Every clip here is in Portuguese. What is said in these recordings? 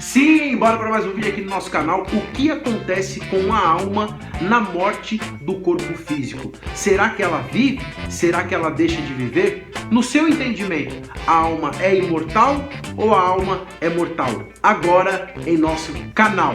Sim, bora para mais um vídeo aqui no nosso canal. O que acontece com a alma na morte do corpo físico? Será que ela vive? Será que ela deixa de viver? No seu entendimento, a alma é imortal ou a alma é mortal? Agora em nosso canal.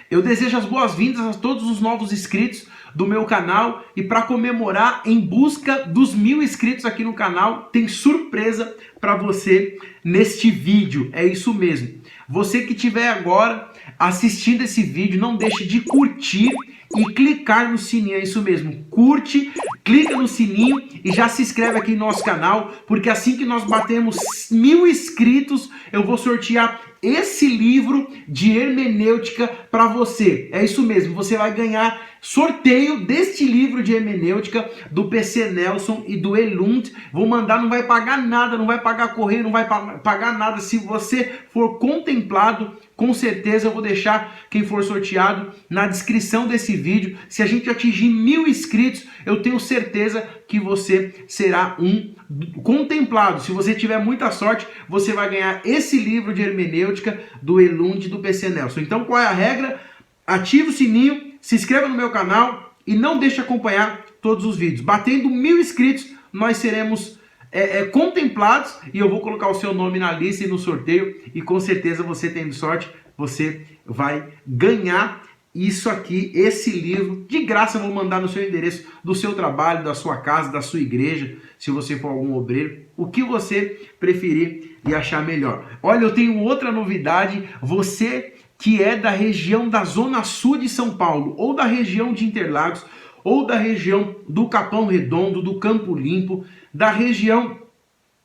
Eu desejo as boas-vindas a todos os novos inscritos do meu canal e para comemorar em busca dos 1000 inscritos aqui no canal, tem surpresa para você neste vídeo. É isso mesmo. Você que estiver agora assistindo esse vídeo, não deixe de curtir e clicar no sininho. É isso mesmo. Curte, clica no sininho e já se inscreve aqui no nosso canal, porque assim que nós batemos 1000 inscritos, eu vou sortear esse livro de hermenêutica para você. É isso mesmo, você vai ganhar sorteio deste livro de hermenêutica do PC Nelson e do Elund. Vou mandar, não vai pagar nada, não vai pagar correio, não vai pagar nada. Se você for contemplado, com certeza eu vou deixar quem for sorteado na descrição desse vídeo. Se a gente atingir 1000 inscritos, eu tenho certeza que você será um contemplado. Se você tiver muita sorte, você vai ganhar esse livro de hermenêutica do Elund e do PC Nelson. Então qual é a regra? Ative o sininho, se inscreva no meu canal e não deixe de acompanhar todos os vídeos. Batendo 1000 inscritos, nós seremos contemplados e eu vou colocar o seu nome na lista e no sorteio, e com certeza você tendo sorte, você vai ganhar isso aqui, esse livro, de graça. Eu vou mandar no seu endereço do seu trabalho, da sua casa, da sua igreja, se você for algum obreiro, o que você preferir e achar melhor. Olha, eu tenho outra novidade. Você que é da região da Zona Sul de São Paulo, ou da região de Interlagos, ou da região do Capão Redondo, do Campo Limpo, da região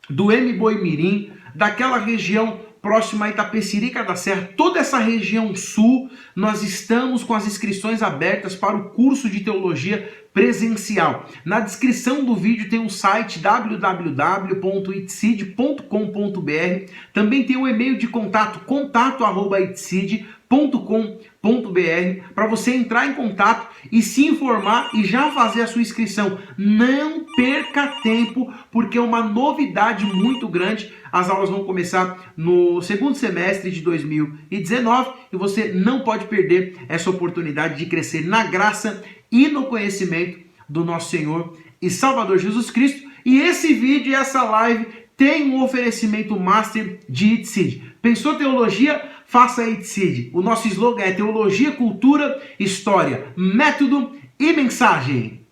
do Mboimirim, daquela região próxima a Itapecerica da Serra, toda essa região sul, nós estamos com as inscrições abertas para o curso de teologia presencial. Na descrição do vídeo tem o site www.itcid.com.br, também tem o e-mail de contato, contato@itcid.com.br, para você entrar em contato e se informar e já fazer a sua inscrição. Não perca tempo, porque é uma novidade muito grande. As aulas vão começar no segundo semestre de 2019 e você não pode perder essa oportunidade de crescer na graça e no conhecimento do nosso Senhor e Salvador Jesus Cristo. E esse vídeo e essa live tem um oferecimento master de ITCID. Pensou teologia? Faça ITCID. O nosso slogan é teologia, cultura, história, método e mensagem.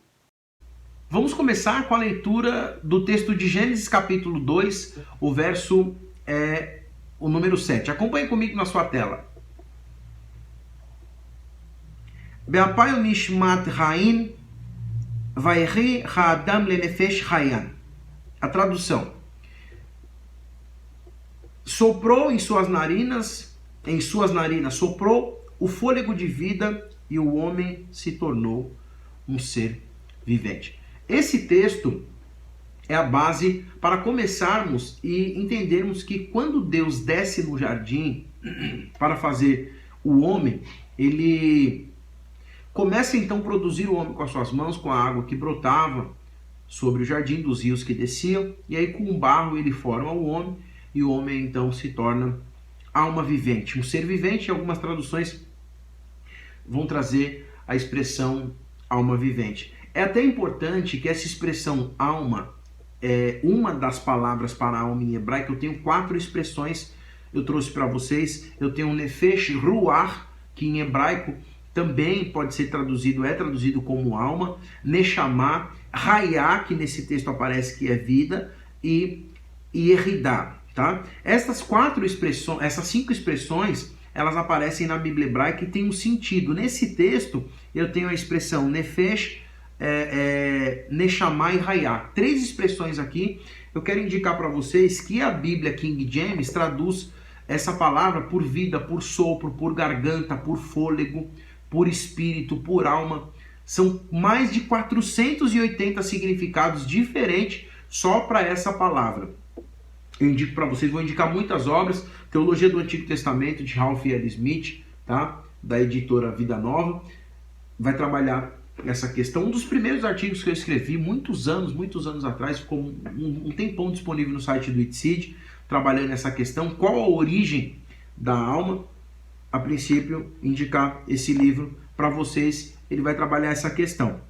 Vamos começar com a leitura do texto de Gênesis capítulo 2, o verso o número 7. Acompanhe comigo na sua tela. Be'apayu nishmat hain vayri ha'adam lenefesh hayan. A tradução. Soprou em suas narinas, soprou o fôlego de vida e o homem se tornou um ser vivente. Esse texto é a base para começarmos e entendermos que quando Deus desce no jardim para fazer o homem, ele começa então a produzir o homem com as suas mãos, com a água que brotava sobre o jardim, dos rios que desciam, e aí com o barro ele forma o homem, e o homem então se torna alma vivente, um ser vivente. Algumas traduções vão trazer a expressão alma vivente. É até importante que essa expressão alma é uma das palavras para alma em hebraico. Eu tenho 4 expressões, eu trouxe para vocês. Eu tenho nefesh ruach, que em hebraico também pode ser traduzido, é traduzido como alma, neshama, hayá, que nesse texto aparece que é vida, e yeridá, tá? Essas 5 expressões, elas aparecem na Bíblia hebraica e têm um sentido. Nesse texto, eu tenho a expressão nefesh, Neshama e Hayá. 3 expressões aqui. Eu quero indicar para vocês que a Bíblia King James traduz essa palavra por vida, por sopro, por garganta, por fôlego, por espírito, por alma. São mais de 480 significados diferentes só para essa palavra. Eu indico para vocês, vou indicar muitas obras. Teologia do Antigo Testamento, de Ralph L. Smith, tá? Da editora Vida Nova. Vai trabalhar essa questão. Um dos primeiros artigos que eu escrevi, muitos anos atrás, ficou um tempão disponível no site do ITSID, trabalhando nessa questão, qual a origem da alma. A princípio, indicar esse livro para vocês, ele vai trabalhar essa questão.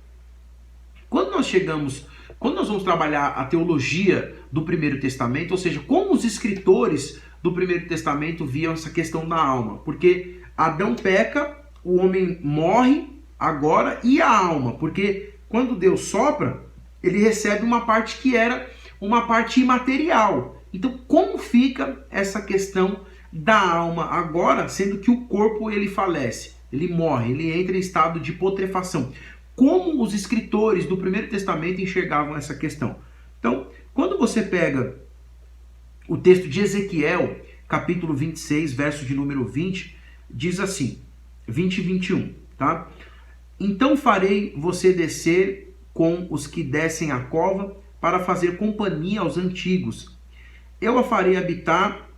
Quando nós vamos trabalhar a teologia do Primeiro Testamento, ou seja, como os escritores do Primeiro Testamento viam essa questão da alma, porque Adão peca, o homem morre agora, e a alma, porque quando Deus sopra, ele recebe uma parte que era uma parte imaterial. Então, como fica essa questão da alma agora, sendo que o corpo ele falece, ele morre, ele entra em estado de putrefação? Como os escritores do Primeiro Testamento enxergavam essa questão? Então, quando você pega o texto de Ezequiel, capítulo 26, verso de número 20, diz assim, 20 e 21, tá? Então farei você descer com os que descem a cova para fazer companhia aos antigos. Eu a farei habitar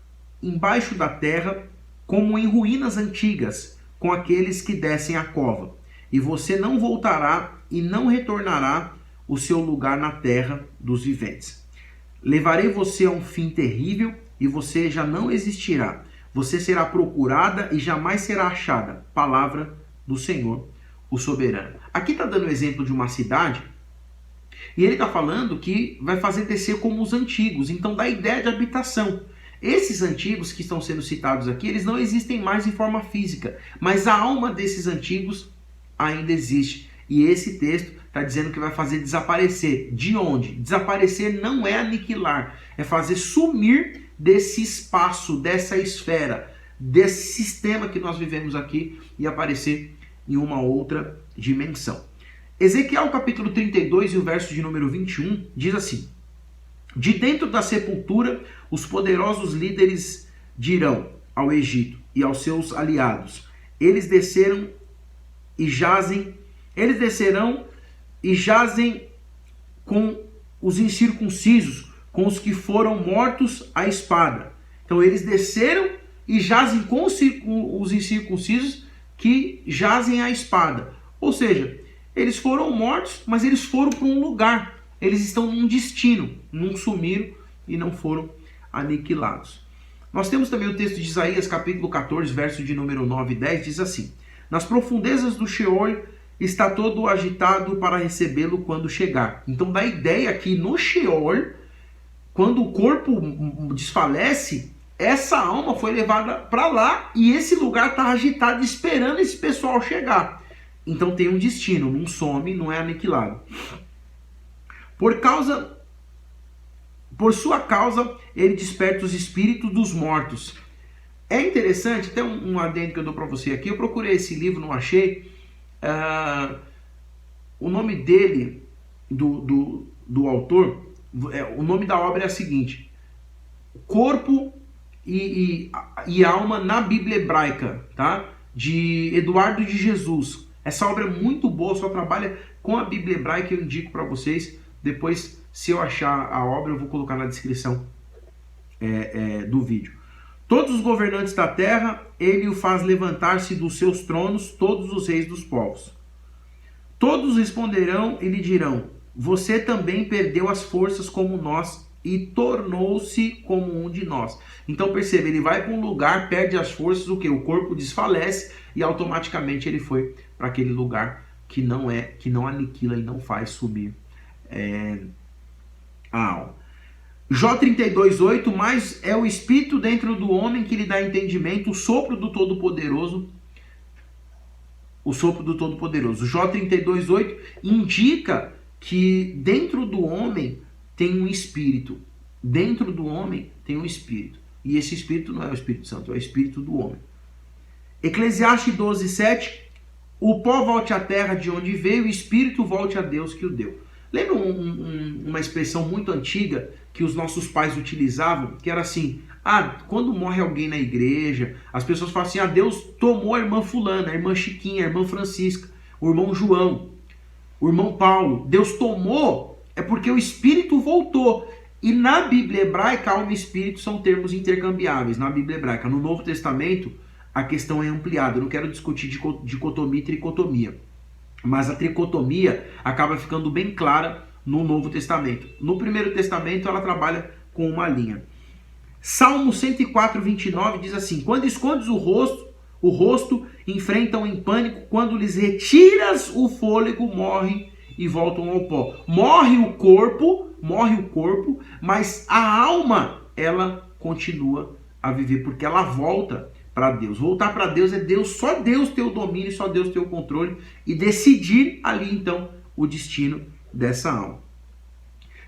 embaixo da terra, como em ruínas antigas, com aqueles que descem a cova. E você não voltará e não retornará o seu lugar na terra dos viventes. Levarei você a um fim terrível e você já não existirá. Você será procurada e jamais será achada. Palavra do Senhor, o soberano. Aqui está dando o exemplo de uma cidade e ele está falando que vai fazer descer como os antigos. Então dá ideia de habitação. Esses antigos que estão sendo citados aqui, eles não existem mais em forma física, mas a alma desses antigos ainda existe. E esse texto está dizendo que vai fazer desaparecer. De onde? Desaparecer não é aniquilar, é fazer sumir desse espaço, dessa esfera, desse sistema que nós vivemos aqui e aparecer em uma outra dimensão. Ezequiel capítulo 32 e o verso de número 21 diz assim: de dentro da sepultura, os poderosos líderes dirão ao Egito e aos seus aliados: eles descerão e jazem com os incircuncisos, com os que foram mortos à espada. Então eles desceram e jazem com os incircuncisos que jazem à espada. Ou seja, eles foram mortos, mas eles foram para um lugar. Eles estão num destino, não sumiram e não foram aniquilados. Nós temos também o texto de Isaías, capítulo 14, verso de número 9 e 10, diz assim: nas profundezas do Sheol está todo agitado para recebê-lo quando chegar. Então dá a ideia que no Sheol, quando o corpo desfalece, essa alma foi levada para lá e esse lugar está agitado esperando esse pessoal chegar. Então tem um destino, não some, não é aniquilado. Por sua causa, ele desperta os espíritos dos mortos. É interessante, tem um adendo que eu dou para você aqui. Eu procurei esse livro, não achei. O nome dele, do autor, o nome da obra é a seguinte: Corpo e Alma na Bíblia Hebraica, tá? De Eduardo de Jesus. Essa obra é muito boa, só trabalha com a Bíblia Hebraica, eu indico para vocês. Depois, se eu achar a obra, eu vou colocar na descrição do vídeo. Todos os governantes da terra, ele o faz levantar-se dos seus tronos, todos os reis dos povos. Todos responderão e lhe dirão: você também perdeu as forças como nós e tornou-se como um de nós. Então perceba, ele vai para um lugar, perde as forças, o que? O corpo desfalece e automaticamente ele foi para aquele lugar que não aniquila e não faz sumir a alma. Jó 32:8, mas é o Espírito dentro do homem que lhe dá entendimento, o sopro do Todo-Poderoso. O sopro do Todo-Poderoso. Jó 32:8 indica que dentro do homem tem um espírito. Dentro do homem tem um espírito. E esse espírito não é o Espírito Santo, é o espírito do homem. Eclesiastes 12:7, o pó volte à terra de onde veio, o espírito volte a Deus que o deu. Lembra uma expressão muito antiga que os nossos pais utilizavam, que era assim: quando morre alguém na igreja, as pessoas falam assim: Deus tomou a irmã fulana, a irmã Chiquinha, a irmã Francisca, o irmão João, o irmão Paulo. Deus tomou é porque o espírito voltou. E na Bíblia hebraica, alma e espírito são termos intercambiáveis. Na Bíblia hebraica, no Novo Testamento, a questão é ampliada. Eu não quero discutir dicotomia e tricotomia. mas a tricotomia acaba ficando bem clara no Novo Testamento. No Primeiro Testamento ela trabalha com uma linha. Salmo 104, 29 diz assim: quando escondes o rosto enfrentam em pânico, quando lhes retiras o fôlego, morrem e voltam ao pó. Morre o corpo, mas a alma, ela continua a viver, porque ela volta para Deus. Voltar para Deus é só Deus ter o domínio, só Deus ter o controle e decidir ali então o destino dessa alma.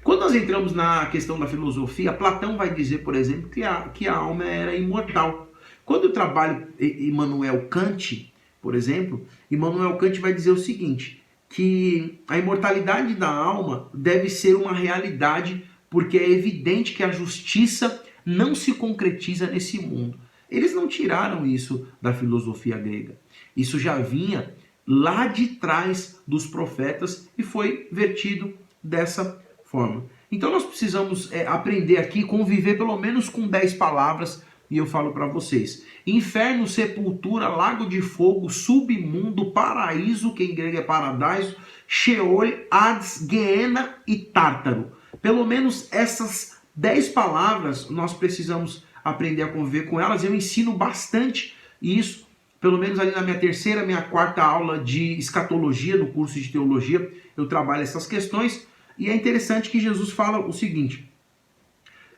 Quando nós entramos na questão da filosofia, Platão vai dizer, por exemplo, que a alma era imortal. Quando eu trabalho Immanuel Kant, por exemplo, Immanuel Kant vai dizer o seguinte, que a imortalidade da alma deve ser uma realidade, porque é evidente que a justiça não se concretiza nesse mundo. Eles não tiraram isso da filosofia grega. Isso já vinha lá de trás dos profetas e foi vertido dessa forma. Então nós precisamos aprender aqui, conviver pelo menos com 10 palavras, e eu falo para vocês. Inferno, sepultura, lago de fogo, submundo, paraíso, que em grego é paradiso, Sheol, Hades, Geena e Tártaro. Pelo menos essas 10 palavras nós precisamos aprender a conviver com elas. Eu ensino bastante isso, pelo menos ali na minha terceira, minha quarta aula de escatologia, do curso de teologia, eu trabalho essas questões. E é interessante que Jesus fala o seguinte: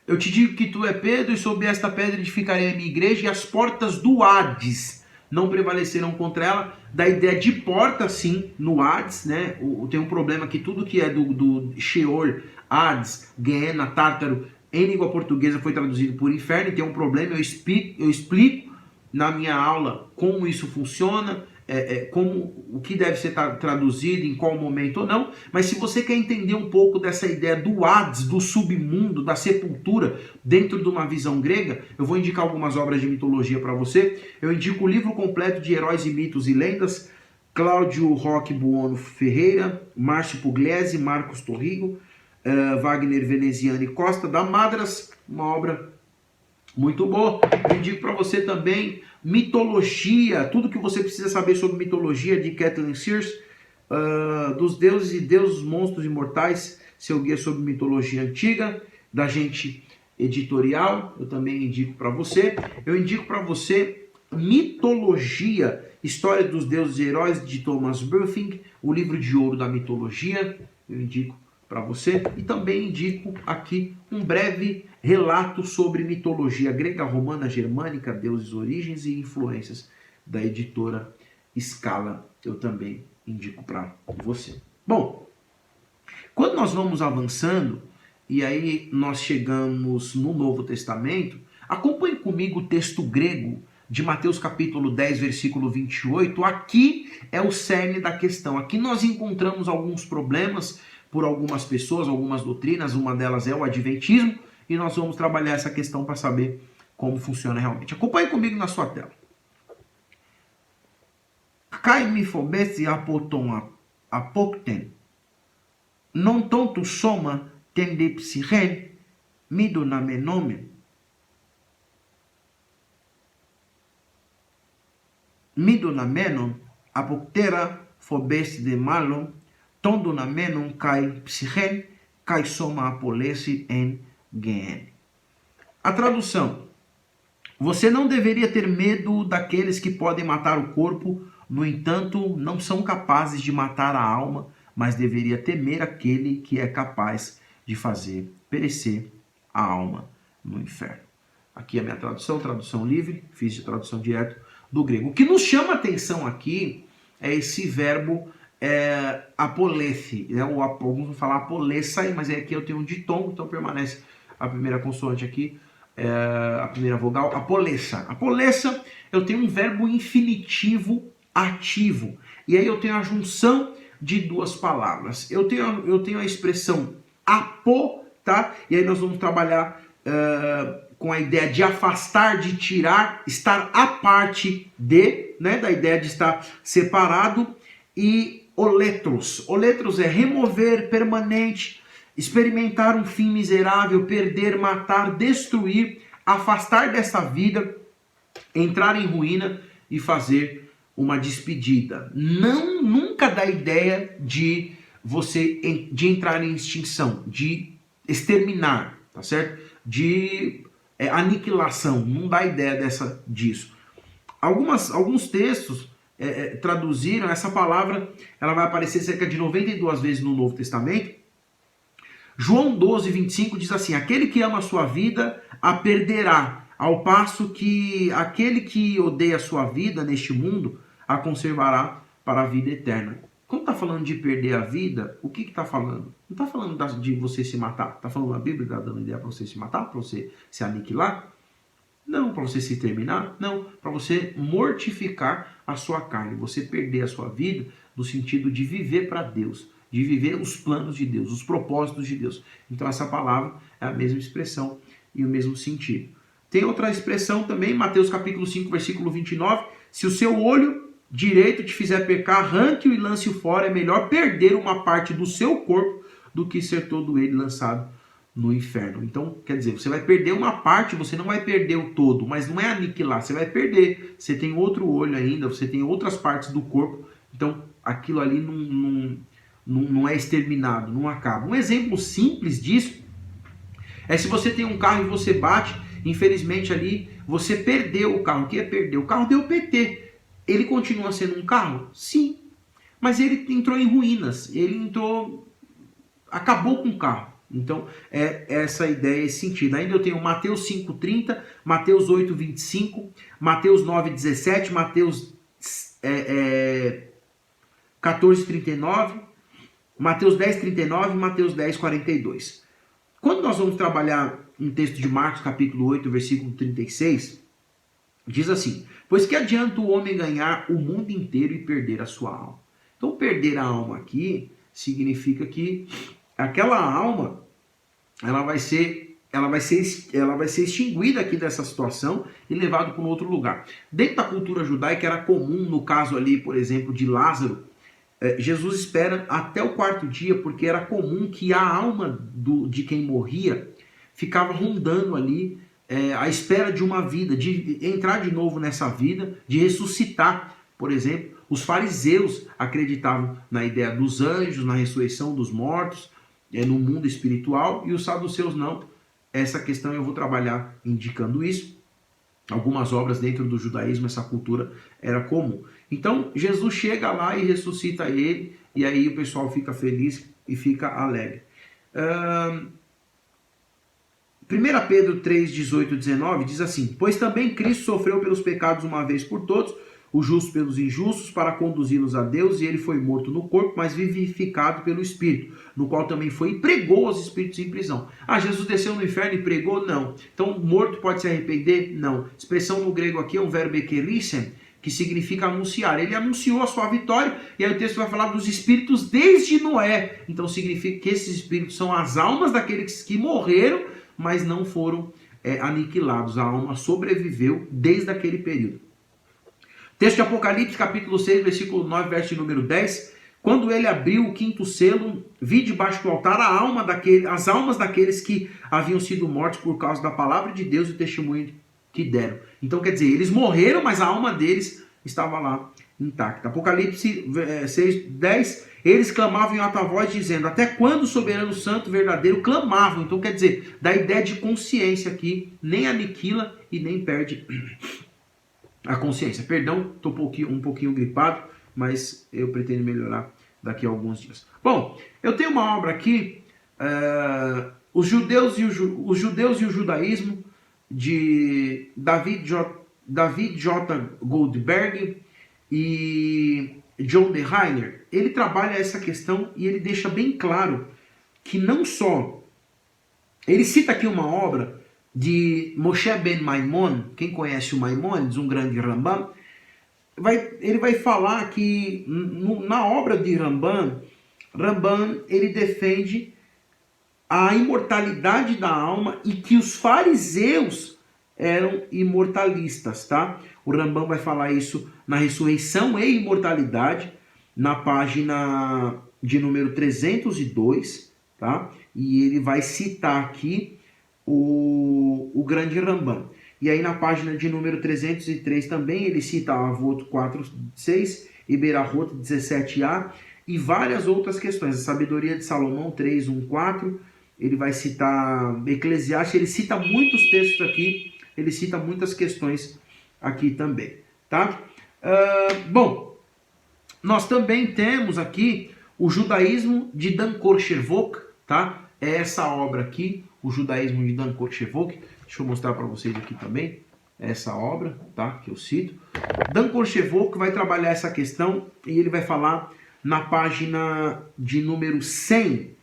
eu te digo que tu é Pedro, e sobre esta pedra edificarei a minha igreja, e as portas do Hades não prevalecerão contra ela. Da ideia de porta, sim, no Hades, né? Tem um problema que tudo que é do Sheol, Hades, Geena, Tártaro, em língua portuguesa foi traduzido por inferno, e tem um problema, eu explico na minha aula como isso funciona, o que deve ser traduzido, em qual momento ou não. Mas se você quer entender um pouco dessa ideia do Hades, do submundo, da sepultura, dentro de uma visão grega, eu vou indicar algumas obras de mitologia para você. Eu indico o livro completo de Heróis e Mitos e Lendas, Cláudio Roque Buono Ferreira, Márcio Pugliese, Marcos Torrigo, Wagner Veneziani Costa, da Madras, uma obra muito boa. Eu indico para você também Mitologia, tudo que você precisa saber sobre mitologia, de Kathleen Sears, dos deuses e deuses, monstros imortais, seu guia sobre mitologia antiga, da Gente Editorial, eu também indico para você. Eu indico para você Mitologia, História dos Deuses e Heróis, de Thomas Burfing, o livro de ouro da mitologia, eu indico para você. E também indico aqui um breve relato sobre mitologia grega, romana, germânica, deuses, origens e influências, da editora Scala. Eu também indico para você. Bom, quando nós vamos avançando, e aí nós chegamos no Novo Testamento, acompanhe comigo o texto grego de Mateus capítulo 10, versículo 28. Aqui é o cerne da questão. Aqui nós encontramos alguns problemas por algumas pessoas, algumas doutrinas, uma delas é o adventismo, e nós vamos trabalhar essa questão para saber como funciona realmente. Acompanhe comigo na sua tela. Kai mi phobesi apoton apokten, non tonto soma tende psichen, mido na menomen. Mido na menon, apoktera phobesi de malon, tondo na menon kai psichen, kai soma apolesi en gen. A tradução: você não deveria ter medo daqueles que podem matar o corpo, no entanto, não são capazes de matar a alma, mas deveria temer aquele que é capaz de fazer perecer a alma no inferno. Aqui é a minha tradução livre, fiz de tradução direto do grego. O que nos chama a atenção aqui é esse verbo apolesse, né? Alguns vão falar apolessai, mas aqui eu tenho um ditongo, então permanece a primeira consoante aqui, a primeira vogal, apolessa. Apolessa, eu tenho um verbo infinitivo ativo, e aí eu tenho a junção de duas palavras. Eu tenho a expressão apo, tá? E aí nós vamos trabalhar com a ideia de afastar, de tirar, estar à parte de, né? Da ideia de estar separado. E oletros. Oletros é remover, permanente, experimentar um fim miserável, perder, matar, destruir, afastar dessa vida, entrar em ruína e fazer uma despedida. Não, nunca dá ideia de de entrar em extinção, de exterminar, tá certo? De aniquilação, não dá ideia disso. Alguns textos traduziram essa palavra, ela vai aparecer cerca de 92 vezes no Novo Testamento. João 12, 25 diz assim: aquele que ama a sua vida a perderá, ao passo que aquele que odeia a sua vida neste mundo a conservará para a vida eterna. Quando está falando de perder a vida, o que está falando? Não está falando de você se matar. Está falando a Bíblia, está dando ideia para você se matar, para você se aniquilar? Não. Para você se terminar? Não. Para você mortificar a sua carne, você perder a sua vida no sentido de viver para Deus, de viver os planos de Deus, os propósitos de Deus. Então essa palavra é a mesma expressão e o mesmo sentido. Tem outra expressão também, Mateus capítulo 5, versículo 29, se o seu olho direito te fizer pecar, arranque-o e lance-o fora, é melhor perder uma parte do seu corpo do que ser todo ele lançado no inferno. Então, quer dizer, você vai perder uma parte, você não vai perder o todo, mas não é aniquilar, você vai perder. Você tem outro olho ainda, você tem outras partes do corpo, então aquilo ali não é exterminado, não acaba. Um exemplo simples disso é se você tem um carro e você bate, infelizmente ali você perdeu o carro. O que é perder? O carro deu PT. Ele continua sendo um carro? Sim. Mas ele entrou em ruínas. Acabou com o carro. Então, é essa ideia, esse sentido. Ainda eu tenho Mateus 5,30, Mateus 8,25, Mateus 9,17, Mateus 14,39, Mateus 10,39 e Mateus 10,42. Quando nós vamos trabalhar um texto de Marcos, capítulo 8, versículo 36, diz assim: pois que adianta o homem ganhar o mundo inteiro e perder a sua alma? Então, perder a alma aqui significa que aquela alma ela vai ser extinguida aqui dessa situação e levada para um outro lugar. Dentro da cultura judaica era comum, no caso ali, por exemplo, de Lázaro, Jesus espera até o 4º dia, porque era comum que a alma de quem morria ficava rondando ali, à espera de uma vida, de entrar de novo nessa vida, de ressuscitar. Por exemplo, os fariseus acreditavam na ideia dos anjos, na ressurreição dos mortos, no mundo espiritual, e os saduceus não. Essa questão eu vou trabalhar indicando isso. Algumas obras dentro do judaísmo, essa cultura era comum. Então, Jesus chega lá e ressuscita ele, e aí o pessoal fica feliz e fica alegre. 1 Pedro 3, 18 e 19 diz assim: pois também Cristo sofreu pelos pecados uma vez por todos, o justo pelos injustos, para conduzi-los a Deus, e ele foi morto no corpo, mas vivificado pelo Espírito, no qual também foi e pregou aos espíritos em prisão. Ah, Jesus desceu no inferno e pregou? Não. Então, morto pode se arrepender? Não. Expressão no grego aqui é o verbo ekerisen, que significa anunciar. Ele anunciou a sua vitória, e aí o texto vai falar dos espíritos desde Noé. Então, significa que esses espíritos são as almas daqueles que morreram, mas não foram aniquilados. A alma sobreviveu desde aquele período. Texto de Apocalipse, capítulo 6, versículo 9, verso número 10. Quando ele abriu o 5º selo, vi debaixo do altar as almas daqueles que haviam sido mortos por causa da palavra de Deus e o testemunho que deram. Então, quer dizer, eles morreram, mas a alma deles estava lá intacta. Apocalipse 6, 10. Eles clamavam em alta voz, dizendo: até quando o soberano santo verdadeiro clamavam? Então, quer dizer, da ideia de consciência aqui, nem aniquila e nem perde a consciência. Perdão, estou um pouquinho gripado, mas eu pretendo melhorar daqui a alguns dias. Bom, eu tenho uma obra aqui, os judeus e o judaísmo, de David J. Goldberg e John D. Reiner. Ele trabalha essa questão e ele deixa bem claro que não só... Ele cita aqui uma obra de Moshe Ben Maimon. Quem conhece o Maimonides, um grande Rambam, ele vai falar que na obra de Rambam ele defende a imortalidade da alma e que os fariseus eram imortalistas, tá? O Rambam vai falar isso na Ressurreição e Imortalidade, na página de número 302, tá? E ele vai citar aqui o grande Rambam. E aí na página de número 303 também ele cita Avot 4.6, Iberahot 17a e várias outras questões. A sabedoria de Salomão 3.1.4, ele vai citar Eclesiastes, ele cita muitos textos aqui, ele cita muitas questões aqui também, tá? Bom, nós também temos aqui o Judaísmo de Dan Korshevok, tá? É essa obra aqui, o Judaísmo de Dan Korshevok. Deixa eu mostrar para vocês aqui também essa obra, tá? Que eu cito. Dan Korshevok vai trabalhar essa questão e ele vai falar na página de número 100.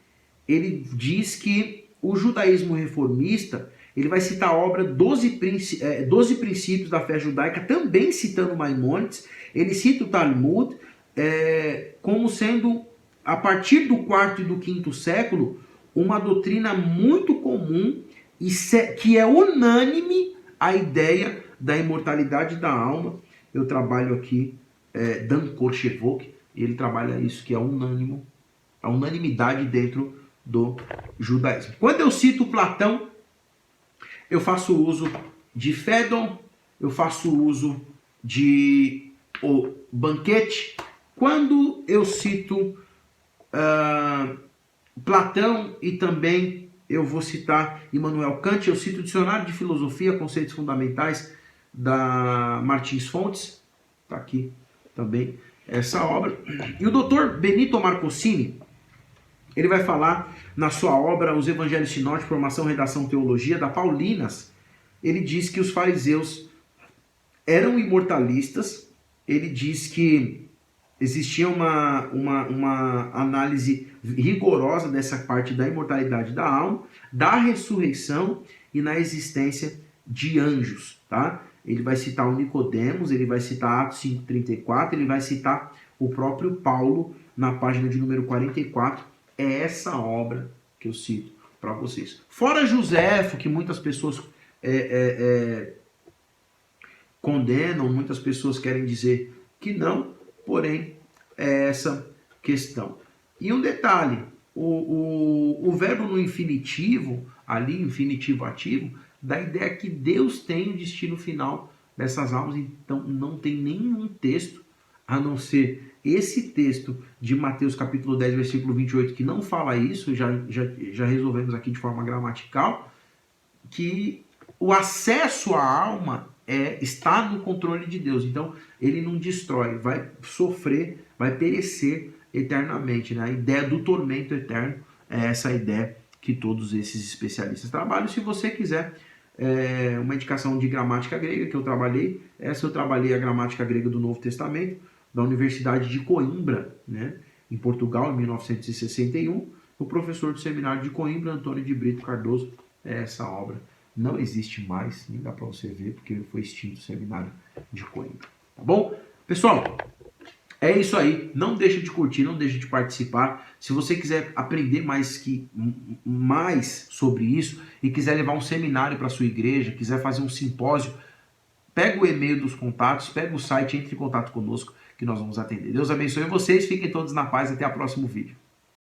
Ele diz que o judaísmo reformista, ele vai citar a obra 12 princípios da fé judaica, também citando Maimônides. Ele cita o Talmud como sendo, a partir do 4º e do 5º século, uma doutrina muito comum e que é unânime a ideia da imortalidade da alma. Eu trabalho aqui Dan Korshevok, ele trabalha isso, que é unânime, a unanimidade dentro do judaísmo. Quando eu cito Platão, eu faço uso de Fédon, eu faço uso de o Banquete. Quando eu cito Platão e também eu vou citar Immanuel Kant, eu cito o Dicionário de Filosofia, Conceitos Fundamentais, da Martins Fontes, está aqui também essa obra. E o Dr. Benito Marcosini, ele vai falar na sua obra Os Evangelhos Sinóticos, Formação, Redação, Teologia, da Paulinas. Ele diz que os fariseus eram imortalistas, ele diz que existia uma análise rigorosa dessa parte da imortalidade da alma, da ressurreição e na existência de anjos, tá? Ele vai citar o Nicodemos, ele vai citar Atos 5:34, ele vai citar o próprio Paulo na página de número 44. É essa obra que eu cito para vocês. Fora Joséfo, que muitas pessoas condenam, muitas pessoas querem dizer que não, porém é essa questão. E um detalhe, o verbo no infinitivo, ali, infinitivo ativo, dá a ideia que Deus tem o destino final dessas almas, então não tem nenhum texto, a não ser esse texto de Mateus capítulo 10, versículo 28, que não fala isso, já resolvemos aqui de forma gramatical, que o acesso à alma está no controle de Deus. Então, ele não destrói, vai sofrer, vai perecer eternamente, né? A ideia do tormento eterno é essa ideia que todos esses especialistas trabalham. Se você quiser uma indicação de gramática grega que eu trabalhei, essa eu trabalhei a gramática grega do Novo Testamento, da Universidade de Coimbra, né, em Portugal, em 1961. O professor do seminário de Coimbra, Antônio de Brito Cardoso, essa obra não existe mais, nem dá para você ver, porque foi extinto o seminário de Coimbra. Tá bom? Pessoal, é isso aí. Não deixa de curtir, não deixa de participar. Se você quiser aprender mais sobre isso e quiser levar um seminário para sua igreja, quiser fazer um simpósio, pega o e-mail dos contatos, pega o site, entre em contato conosco que nós vamos atender. Deus abençoe vocês, fiquem todos na paz, até o próximo vídeo.